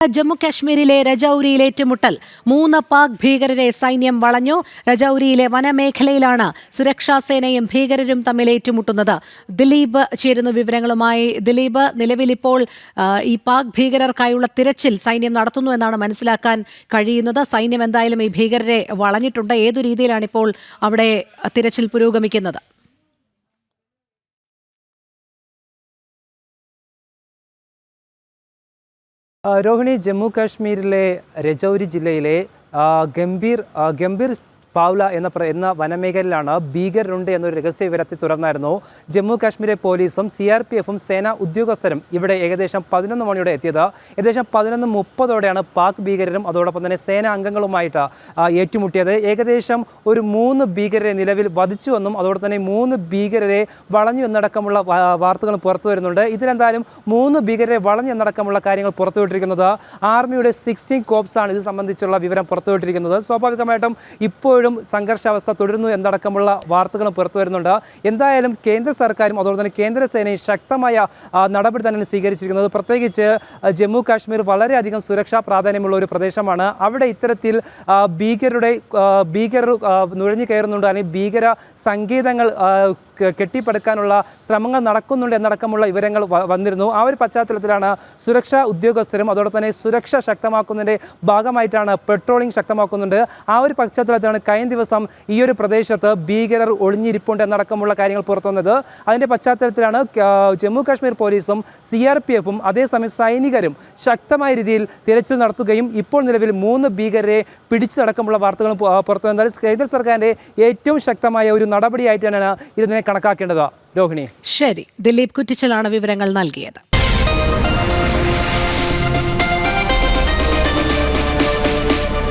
ജമ്മു കാശ്മീരിലെ രജൌരിയിൽ ഏറ്റുമുട്ടൽ 3 പാക് ഭീകരരെ സൈന്യം വളഞ്ഞു. രജൌരിയിലെ വനമേഖലയിലാണ് സുരക്ഷാ സേനയും ഭീകരരും തമ്മിൽ ഏറ്റുമുട്ടുന്നത്. ദിലീപ് ചേരുന്നു വിവരങ്ങളുമായി. ദിലീപ്, നിലവിലിപ്പോൾ ഈ പാക് ഭീകരർക്കായുള്ള തിരച്ചിൽ സൈന്യം നടത്തുന്നു എന്നാണ് മനസ്സിലാക്കാൻ കഴിയുന്നത്. സൈന്യം എന്തായാലും ഈ ഭീകരരെ വളഞ്ഞിട്ടുണ്ട്. ഏതു രീതിയിലാണ് ഇപ്പോൾ അവിടെ തിരച്ചിൽ പുരോഗമിക്കുന്നത്? രോഹിണി, ജമ്മു കാശ്മീരിലെ രജൌരി ജില്ലയിലെ ഗംഭീർ പാവ്ല എന്ന വനമേഖലയിലാണ് ഭീകരരുണ്ട് എന്നൊരു രഹസ്യ വിവരത്തെ തുടർന്നായിരുന്നു ജമ്മു കാശ്മീരെ പോലീസും CRPFും സേനാ ഉദ്യോഗസ്ഥരും ഇവിടെ ഏകദേശം 11 മണിയോടെ എത്തിയത്. ഏകദേശം 11:30ഓടെയാണ് പാക് ഭീകരരും അതോടൊപ്പം തന്നെ സേനാ അംഗങ്ങളുമായിട്ട് ഏറ്റുമുട്ടിയത്. ഏകദേശം ഒരു 3 ഭീകരരെ നിലവിൽ വധിച്ചുവെന്നും അതോടൊപ്പം തന്നെ 3 ഭീകരരെ വളഞ്ഞു എന്നടക്കമുള്ള വാർത്തകൾ പുറത്തു വരുന്നുണ്ട്. ഇതിലെന്തായാലും 3 ഭീകരരെ വളഞ്ഞു എന്നടക്കമുള്ള കാര്യങ്ങൾ പുറത്തുവിട്ടിരിക്കുന്നത് ആർമിയുടെ 16 കോപ്സാണ് ഇത് സംബന്ധിച്ചുള്ള വിവരം പുറത്തുവിട്ടിരിക്കുന്നത്. സ്വാഭാവികമായിട്ടും ഇപ്പോൾ സംഘർഷാവസ്ഥ തുടരുന്നു എന്നടക്കമുള്ള വാർത്തകളും പുറത്തു വരുന്നുണ്ട്. എന്തായാലും കേന്ദ്ര സർക്കാരും അതുപോലെ തന്നെ കേന്ദ്ര സേനയും ശക്തമായ നടപടി തന്നെയാണ് സ്വീകരിച്ചിരിക്കുന്നത്. പ്രത്യേകിച്ച് ജമ്മു കാശ്മീർ വളരെയധികം സുരക്ഷാ പ്രാധാന്യമുള്ള ഒരു പ്രദേശമാണ്. അവിടെ ഇത്തരത്തിൽ ഭീകരർ നുഴഞ്ഞു കയറുന്നുണ്ട്, അല്ലെങ്കിൽ ഭീകര സങ്കേതങ്ങൾ കെട്ടിപ്പടുക്കാനുള്ള ശ്രമങ്ങൾ നടക്കുന്നുണ്ട് എന്നടക്കമുള്ള വിവരങ്ങൾ വന്നിരുന്നു. ആ ഒരു പശ്ചാത്തലത്തിലാണ് സുരക്ഷാ ഉദ്യോഗസ്ഥരും അതോടൊപ്പം തന്നെ സുരക്ഷ ശക്തമാക്കുന്നതിൻ്റെ ഭാഗമായിട്ടാണ് പെട്രോളിംഗ് ശക്തമാക്കുന്നുണ്ട്. ആ ഒരു പശ്ചാത്തലത്തിലാണ് കഴിഞ്ഞ ദിവസം ഈ ഒരു പ്രദേശത്ത് ഭീകരർ ഒളിഞ്ഞിരിപ്പുണ്ട് എന്നടക്കമുള്ള കാര്യങ്ങൾ പുറത്തുവന്നത്. അതിൻ്റെ പശ്ചാത്തലത്തിലാണ് ജമ്മു കാശ്മീർ പോലീസും CRPFും അതേസമയം സൈനികരും ശക്തമായ രീതിയിൽ തിരച്ചിൽ നടത്തുകയും ഇപ്പോൾ നിലവിൽ 3 ഭീകരരെ പിടിച്ചടക്കമുള്ള വാർത്തകളും പുറത്തു വന്നത് കേന്ദ്ര സർക്കാരിൻ്റെ ഏറ്റവും ശക്തമായ ഒരു നടപടിയായിട്ടാണ് ഇതിനെ കണക്കാക്കേണ്ടത്. രോഹിണി, ശരി. ദിലീപ് കുറ്റിച്ചലാണ് വിവരങ്ങൾ നൽകിയത്.